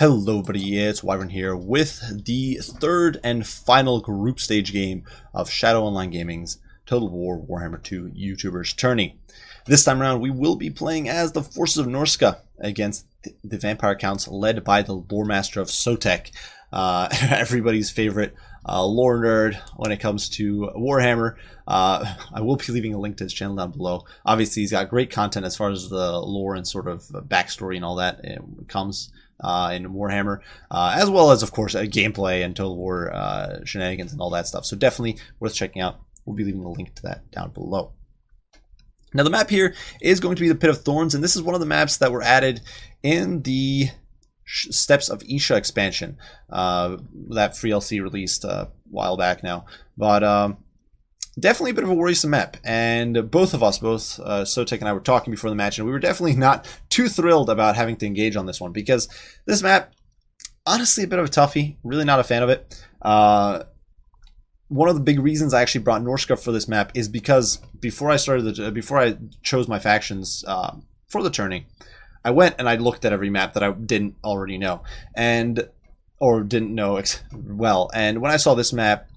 Hello everybody, it's Wyvern here with the third and final group stage game of Shadow Online Gaming's Total War Warhammer 2 YouTubers Tourney. This time around we will be playing as the forces of Norsca against the vampire counts led by the Loremaster of Sotek, everybody's favorite lore nerd when it comes to Warhammer. I will be leaving a link to his channel down below. Obviously he's got great content as far as the lore and sort of backstory and all that comes in Warhammer, as well as, of course, gameplay and Total War shenanigans and all that stuff. So definitely worth checking out. We'll be leaving a link to that down below. Now the map here is going to be the Pit of Thorns, and this is one of the maps that were added in the Steps of Isha expansion, that free LC released a while back now. But definitely a bit of a worrisome map, and both Sotek and I were talking before the match, and we were definitely not too thrilled about having to engage on this one, because this map, honestly, a bit of a toughie. Really not a fan of it. One of the big reasons I actually brought Norsca for this map is because before I chose my factions for the tourney, I went and I looked at every map that I didn't already know, or didn't know well, and when I saw this map,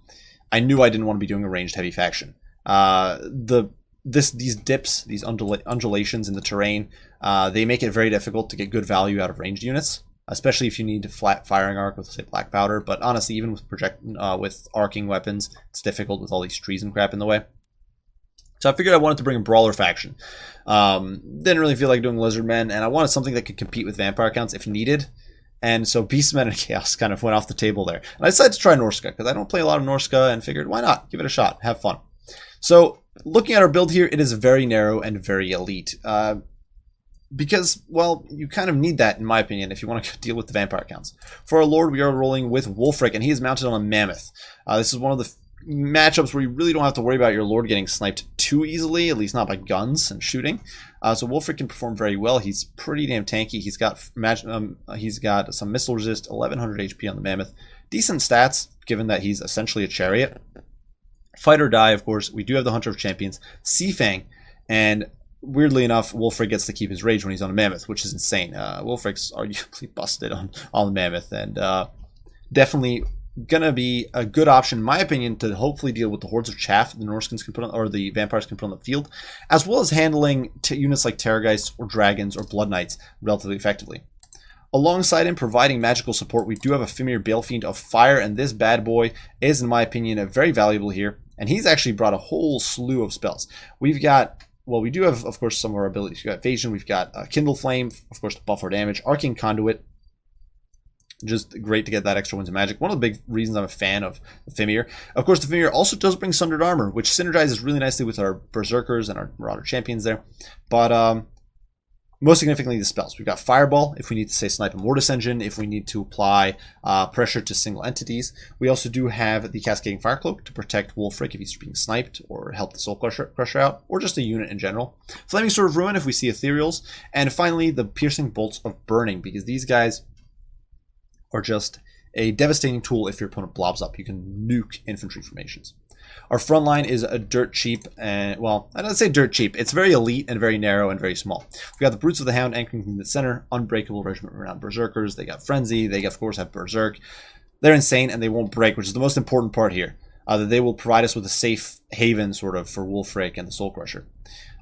I knew I didn't want to be doing a ranged heavy faction. These dips, these undulations in the terrain, they make it very difficult to get good value out of ranged units, especially if you need a flat firing arc with, say, black powder. But honestly, even with arcing weapons, it's difficult with all these trees and crap in the way. So I figured I wanted to bring a brawler faction. Didn't really feel like doing lizardmen, and I wanted something that could compete with vampire counts if needed. And so Beastmen and Chaos kind of went off the table there. And I decided to try Norsca, because I don't play a lot of Norsca, and figured, why not? Give it a shot. Have fun. So, looking at our build here, it is very narrow and very elite. Because, well, you kind of need that, in my opinion, if you want to deal with the vampire counts. For our lord, we are rolling with Wulfric, and he is mounted on a mammoth. This is one of the matchups where you really don't have to worry about your lord getting sniped too easily, at least not by guns and shooting. So Wulfric can perform very well. He's pretty damn tanky. He's got some missile resist, 1100 HP on the mammoth. Decent stats, given that he's essentially a chariot. Fight or die, of course. We do have the Hunter of Champions, Seafang, and weirdly enough, Wulfric gets to keep his rage when he's on a mammoth, which is insane. Wulfric's arguably busted on the mammoth, and definitely gonna be a good option, in my opinion, to hopefully deal with the hordes of chaff the Norskins can put on, or the vampires can put on the field, as well as handling units like Terrorgeists or Dragons or Blood Knights relatively effectively. Alongside him, providing magical support, we do have a Fimir Balefiend of Fire, and this bad boy is, in my opinion, very valuable here, and he's actually brought a whole slew of spells. We've got, well, we do have, of course, some of our abilities. We've got Evasion, we've got Kindle Flame, of course, to buff our damage, Arcane Conduit, just great to get that extra winds of magic. One of the big reasons I'm a fan of the Fimir. Of course, the Fimir also does bring Sundered Armor, which synergizes really nicely with our Berserkers and our Marauder Champions there. But most significantly, the spells. We've got Fireball, if we need to, say, snipe a Mortis Engine, if we need to apply pressure to single entities. We also do have the Cascading Fire Cloak to protect Wulfric if he's being sniped, or help the Soul Crusher out, or just a unit in general. Flaming Sword of Ruin if we see Ethereals. And finally, the Piercing Bolts of Burning, because these guys are just a devastating tool if your opponent blobs up. You can nuke infantry formations. Our front line is a dirt cheap, and, well, I don't say dirt cheap. It's very elite and very narrow and very small. We've got the Brutes of the Hound anchoring in the center, Unbreakable Regiment around Berserkers. They got Frenzy. They, of course, have Berserk. They're insane, and they won't break, which is the most important part here. That they will provide us with a safe haven, sort of, for Wulfric and the Soul Crusher.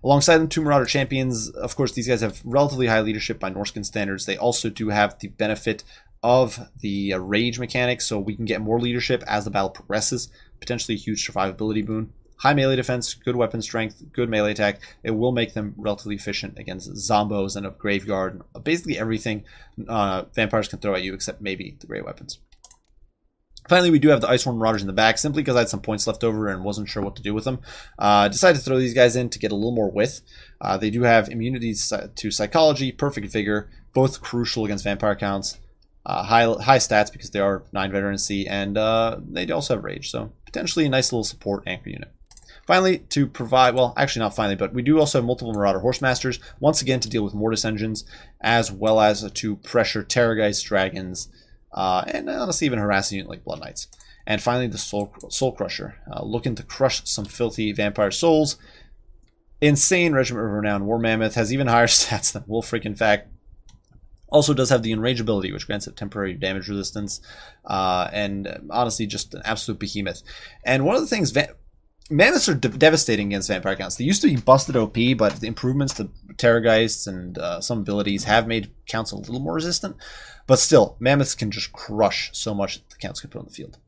Alongside them, two Marauder Champions. Of course, these guys have relatively high leadership by Norscan standards. They also do have the benefit of the rage mechanic, so we can get more leadership as the battle progresses. Potentially a huge survivability boon. High melee defense, good weapon strength, good melee attack. It will make them relatively efficient against zombos and a graveyard. Basically everything vampires can throw at you except maybe the great weapons. Finally, we do have the Iceworm Marauders in the back, simply because I had some points left over and wasn't sure what to do with them. Decided to throw these guys in to get a little more width. They do have immunities to Psychology, Perfect Vigor, both crucial against vampire counts. High stats because they are 9 veterancy, and they also have rage, so potentially a nice little support anchor unit. Finally, to provide, well, actually not finally, but we do also have multiple Marauder Horsemasters, once again to deal with Mortis Engines, as well as to pressure Terrorgeists, Dragons, and honestly even harass a unit like Blood Knights. And finally, the Soul Crusher, looking to crush some filthy vampire souls. Insane Regiment of Renown War Mammoth, has even higher stats than Wulfric, in fact. Also does have the enrage ability, which grants it temporary damage resistance, and honestly, just an absolute behemoth. And one of the things, Mammoths are devastating against vampire counts. They used to be busted OP, but the improvements to Terrorgeists and some abilities have made counts a little more resistant. But still, Mammoths can just crush so much that the counts can put on the field.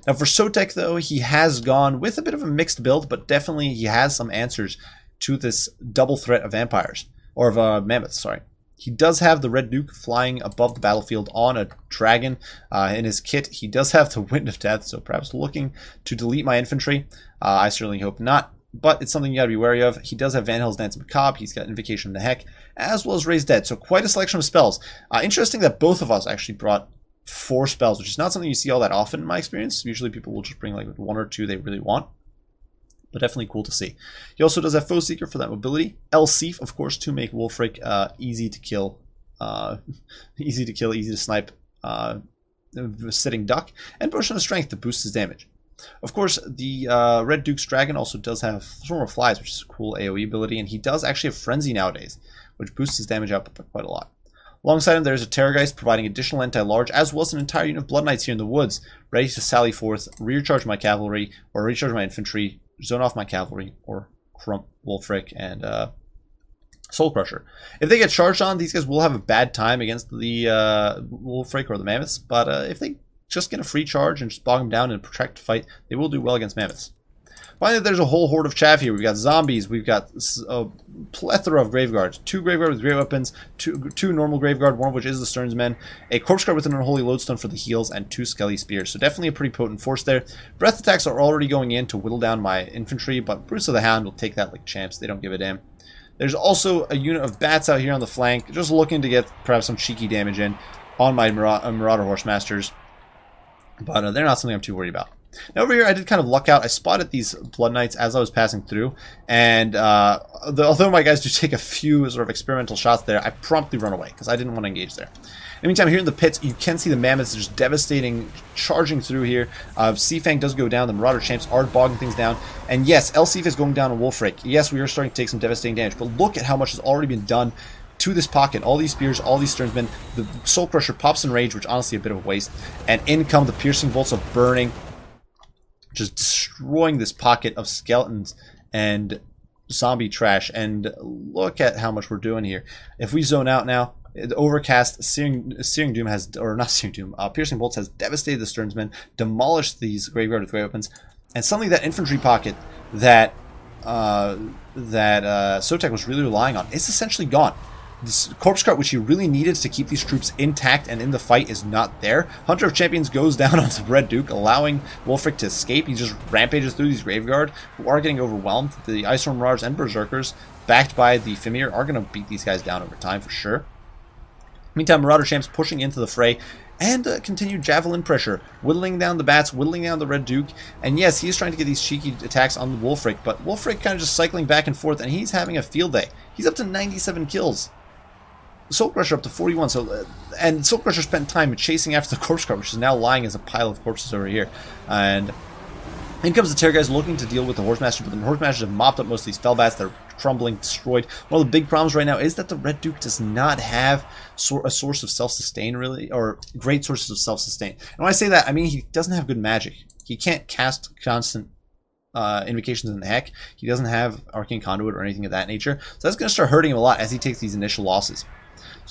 Now for Sotek, though, he has gone with a bit of a mixed build, but definitely he has some answers to this double threat of vampires, or of Mammoths, sorry. He does have the Red Duke flying above the battlefield on a dragon in his kit. He does have the Wind of Death, so perhaps looking to delete my infantry. I certainly hope not, but it's something you gotta be wary of. He does have Van Hell's Dance Macabre. He's got Invocation of the Heck, as well as Raise Dead, so quite a selection of spells. Interesting that both of us actually brought 4 spells, which is not something you see all that often in my experience. Usually people will just bring like 1 or 2 they really want. But definitely cool to see. He also does have Foe Seeker for that mobility. Elseef, of course, to make Wolfric easy to kill, easy to snipe, sitting duck, and Potion of Strength to boost his damage. Of course, the Red Duke's Dragon also does have Swarm of Flies, which is a cool AoE ability, and he does actually have Frenzy nowadays, which boosts his damage output by quite a lot. Alongside him, there's a Terrorgeist providing additional anti-large, as well as an entire unit of Blood Knights here in the woods, ready to sally forth, rear charge my cavalry, or recharge my infantry, zone off my cavalry, or crump Wolfric and Soul Crusher. If they get charged on, these guys will have a bad time against the Wolfric or the Mammoths, but if they just get a free charge and just bog them down in a protracted fight, they will do well against Mammoths. Finally, there's a whole horde of chaff here. We've got zombies, we've got a plethora of Graveguards, 2 Graveguard with great weapons, two normal Graveguard, one of which is the Stearnsman, a Corpse Guard with an Unholy Lodestone for the heals, and 2 Skelly Spears. So definitely a pretty potent force there. Breath attacks are already going in to whittle down my infantry, but Brutes of the Hound will take that like champs. They don't give a damn. There's also a unit of bats out here on the flank, just looking to get perhaps some cheeky damage in on my Marauder Horsemasters, but they're not something I'm too worried about. Now over here, I did kind of luck out. I spotted these Blood Knights as I was passing through, and although my guys do take a few sort of experimental shots there, I promptly run away because I didn't want to engage there. In the meantime, here in the pits, you can see the Mammoths just devastating, charging through here. Seafang does go down. The Marauder Champs are bogging things down. And yes, Elseef is going down on Wolfric. Yes, we are starting to take some devastating damage, but look at how much has already been done to this pocket. All these spears, all these Stearnsmen. The Soul Crusher pops in rage, which honestly a bit of a waste. And in come the Piercing Bolts of Burning, just destroying this pocket of skeletons and zombie trash. And look at how much we're doing here. If we zone out now, the Overcast, Searing Doom has, or not Searing Doom, Piercing Bolts has devastated the Stearnsmen, demolished these Graveguard with great weapons, and suddenly that infantry pocket that Sotek was really relying on is essentially gone. This Corpse Cart, which he really needed to keep these troops intact and in the fight, is not there. Hunter of Champions goes down on the Red Duke, allowing Wolfric to escape. He just rampages through these Graveguard, who are getting overwhelmed. The Ice Storm Marauders and Berserkers, backed by the Fimir, are going to beat these guys down over time for sure. Meantime, Marauder Champs pushing into the fray, and continued javelin pressure, whittling down the bats, whittling down the Red Duke. And yes, he's trying to get these cheeky attacks on the Wolfric, but Wolfric kind of just cycling back and forth, and he's having a field day. He's up to 97 kills. Soul Crusher up to 41, and Soul Crusher spent time chasing after the Corpse Cart, which is now lying as a pile of corpses over here. And in comes the Terrorgeist looking to deal with the Horsemaster, but the Horsemasters have mopped up most of these Fellbats. They're crumbling, destroyed. One of the big problems right now is that the Red Duke does not have a source of self-sustain, really, or great sources of self-sustain. And when I say that, I mean he doesn't have good magic. He can't cast constant invocations in the heck. He doesn't have Arcane Conduit or anything of that nature. So that's going to start hurting him a lot as he takes these initial losses.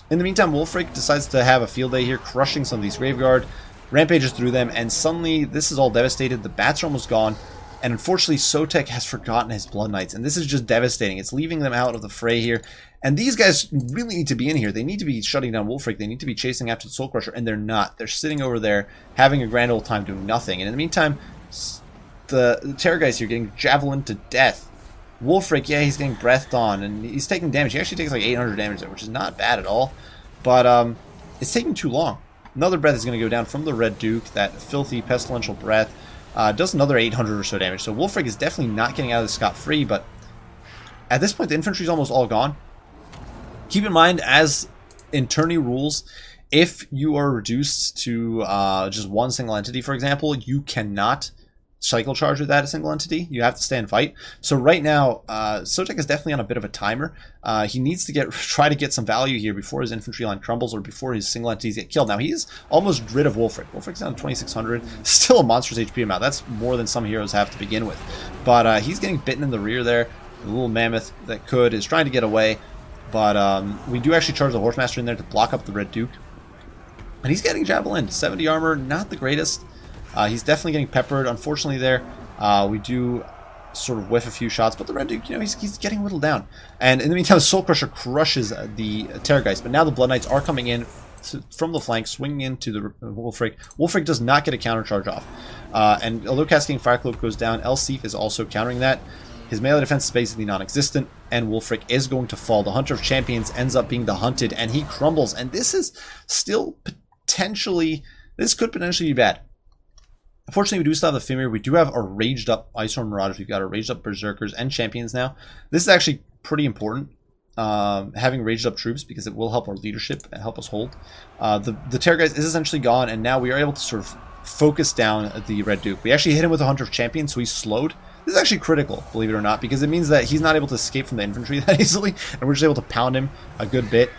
In the meantime, Wolfric decides to have a field day here, crushing some of these Graveguard, rampages through them, and suddenly this is all devastated. The bats are almost gone, and unfortunately Sotek has forgotten his Blood Knights, and this is just devastating. It's leaving them out of the fray here, and these guys really need to be in here. They need to be shutting down Wolfric. They need to be chasing after the Soul Crusher, and they're not. They're sitting over there having a grand old time doing nothing, and in the meantime, the Terrorgeist here getting javelined to death. Wolfric, yeah, he's getting breathed on, and he's taking damage. He actually takes like 800 damage there, which is not bad at all, but it's taking too long. Another breath is going to go down from the Red Duke. That filthy, pestilential breath does another 800 or so damage. So Wolfric is definitely not getting out of this scot-free, but at this point, the infantry is almost all gone. Keep in mind, as in Tourney rules, if you are reduced to just one single entity, for example, you cannot cycle charge with that a single entity. You have to stay and fight. So right now, Sotek is definitely on a bit of a timer. He needs to try to get some value here before his infantry line crumbles or before his single entities get killed. Now he's almost rid of Wulfric. Wulfric's down to 2,600. Still a monstrous HP amount. That's more than some heroes have to begin with. But he's getting bitten in the rear there. The little mammoth that is trying to get away. But we do actually charge the Horsemaster in there to block up the Red Duke. And he's getting javelin. 70 armor, not the greatest. He's definitely getting peppered. Unfortunately there, we do sort of whiff a few shots, but the Red Duke, he's getting whittled down. And in the meantime, Soul Crusher crushes the Terrorgeist, but now the Blood Knights are coming in from the flank, swinging into the Wulfric. Wulfric does not get a counter charge off. And although Cascading Fire Cloak goes down, Elsif is also countering that. His melee defense is basically non-existent, and Wulfric is going to fall. The Hunter of Champions ends up being the hunted, and he crumbles. And this is still potentially, this could potentially be bad. Unfortunately, we do still have the Fimir. We do have a raged up Iceborne Marauders. We've got a raged up Berserkers and Champions now. This is actually pretty important, having raged up troops, because it will help our leadership and help us hold. The Terrorgeist is essentially gone, and now we are able to sort of focus down the Red Duke. We actually hit him with a Hunter of Champions, so he's slowed. This is actually critical, believe it or not, because it means that he's not able to escape from the infantry that easily, and we're just able to pound him a good bit.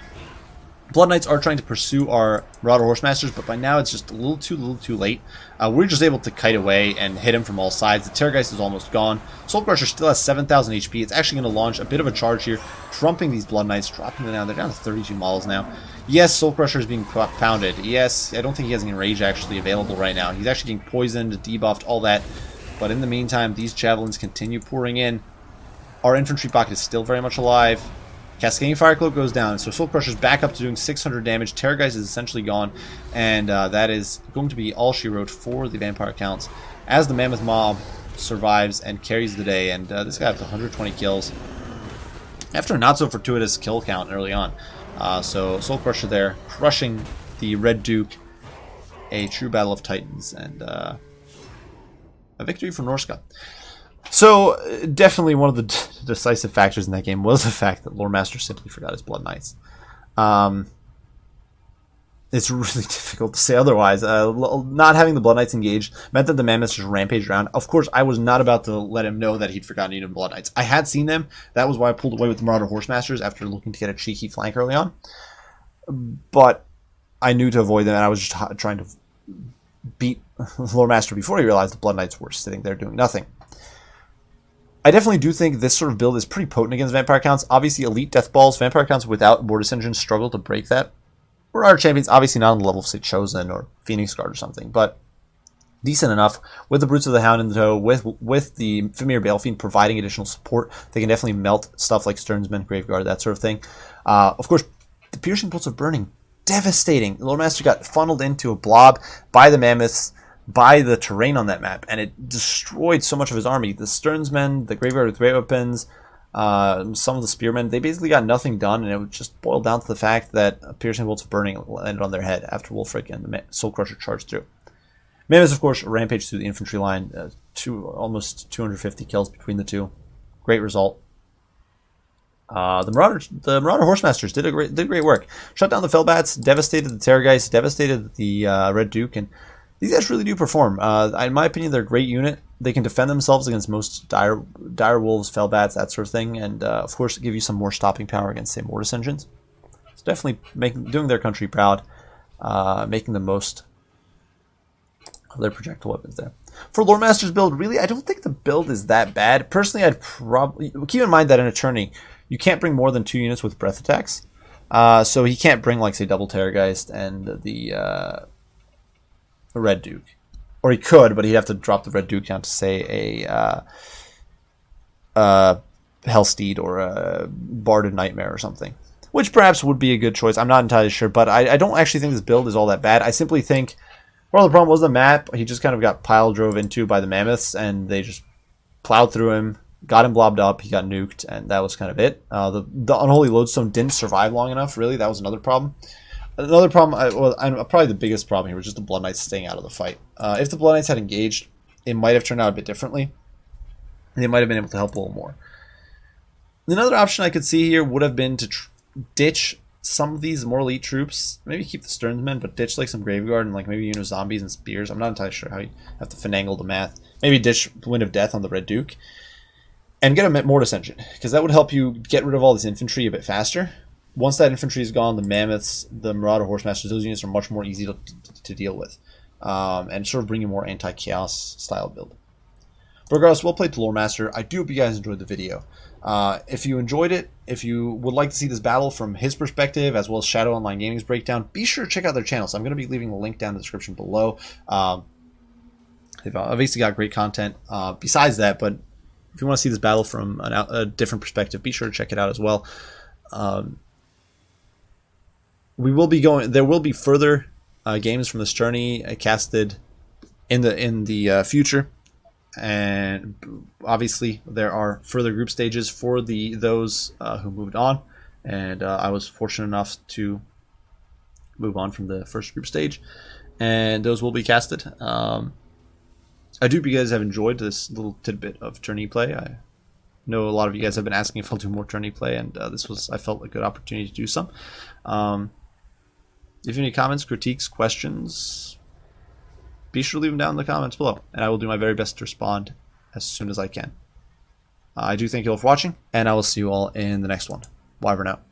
Blood Knights are trying to pursue our Marauder Horsemasters, but by now it's just a little too late. We're just able to kite away and hit him from all sides. The Terrorgeist is almost gone. Soul Crusher still has 7,000 HP. It's actually going to launch a bit of a charge here, trumping these Blood Knights, dropping them down. They're down to 32 models now. Yes, Soul Crusher is being pounded. Yes, I don't think he has any rage actually available right now. He's actually getting poisoned, debuffed, all that. But in the meantime, these Javelins continue pouring in. Our infantry pocket is still very much alive. Cascading Fire Cloak goes down, so Soul Crusher's back up to doing 600 damage. Terrorgeist is essentially gone, and that is going to be all she wrote for the Vampire counts, as the Mammoth Mob survives and carries the day, and this guy has 120 kills after a not-so-fortuitous kill count early on. So Soul Crusher there, crushing the Red Duke, a true battle of titans, and a victory for Norsca. So, definitely one of the decisive factors in that game was the fact that Loremaster simply forgot his Blood Knights. It's really difficult to say otherwise. Not having the Blood Knights engaged meant that the Mammoths just rampaged around. Of course, I was not about to let him know that he'd forgotten even Blood Knights. I had seen them. That was why I pulled away with the Marauder Horsemasters after looking to get a cheeky flank early on. But I knew to avoid them, and I was just trying to beat Loremaster before he realized the Blood Knights were sitting there doing nothing. I definitely do think this sort of build is pretty potent against Vampire counts. Obviously, Elite Death Balls, Vampire counts without Mortis Engine struggle to break that. Marauder Champions, obviously not on the level of, say, Chosen or Phoenix Guard or something, but decent enough. With the Brutes of the Hound in the tow, with the Fimir Balefiend providing additional support, they can definitely melt stuff like Stearnsman, Graveguard, that sort of thing. Of course, the Piercing Bolts of Burning, devastating. Loremaster got funneled into a blob by the Mammoths, by the terrain on that map, and it destroyed so much of his army. The Stearnsmen, the Graveguard with great weapons, some of the Spearmen, they basically got nothing done, and it would just boil down to the fact that Piercing Bolts of Burning landed on their head after Wulfric and the Soul Crusher charged through. Mammoths, of course, rampaged through the infantry line, almost 250 kills between the two. Great result. The Marauder Horsemasters did great work. Shut down the Fellbats, devastated the Terrorgeist, devastated the Red Duke, and these guys really do perform. In my opinion, they're a great unit. They can defend themselves against most dire wolves, Fellbats, that sort of thing, and of course give you some more stopping power against, say, Mortis Engines. It's definitely doing their country proud, making the most of their projectile weapons there. For Loremaster's build, really, I don't think the build is that bad. Personally, I'd probably keep in mind that in a tourney, you can't bring more than 2 units with breath attacks. So he can't bring, like, say, double Terrorgeist and the Red Duke. Or he could, but he'd have to drop the Red Duke down to, say, a Hellsteed or a Barded Nightmare or something. Which perhaps would be a good choice. I'm not entirely sure, but I don't actually think this build is all that bad. I simply think, well, the problem was the map. He just kind of got pile drove into by the Mammoths, and they just plowed through him, got him blobbed up, he got nuked, and that was kind of it. The Unholy Lodestone didn't survive long enough, really. That was another problem. Another problem, probably the biggest problem here was just the Blood Knights staying out of the fight. If the Blood Knights had engaged, it might have turned out a bit differently. They might have been able to help a little more. Another option I could see here would have been to ditch some of these more elite troops. Maybe keep the Sternsmen, but ditch like some Graveguard and like maybe zombies and spears. I'm not entirely sure how you have to finagle the math. Maybe ditch Wind of Death on the Red Duke. And get a Mortis Engine, because that would help you get rid of all this infantry a bit faster. Once that infantry is gone, the Mammoths, the Marauder Horsemasters, those units are much more easy to deal with. And sort of bring you more anti-chaos style build. But regardless, well played to Loremaster. I do hope you guys enjoyed the video. If you enjoyed it, if you would like to see this battle from his perspective, as well as Shadow Online Gaming's breakdown, be sure to check out their channel. So I'm going to be leaving the link down in the description below. They've obviously got great content besides that, but if you want to see this battle from a different perspective, be sure to check it out as well. There will be further games from this Tourney casted in the future, and obviously there are further group stages for those who moved on, and I was fortunate enough to move on from the first group stage, and those will be casted. I do hope you guys have enjoyed this little tidbit of Tourney play. I know a lot of you guys have been asking if I'll do more Tourney play, and I felt a good opportunity to do some. If you have any comments, critiques, questions, be sure to leave them down in the comments below, and I will do my very best to respond as soon as I can. I do thank you all for watching, and I will see you all in the next one. Wyvern out.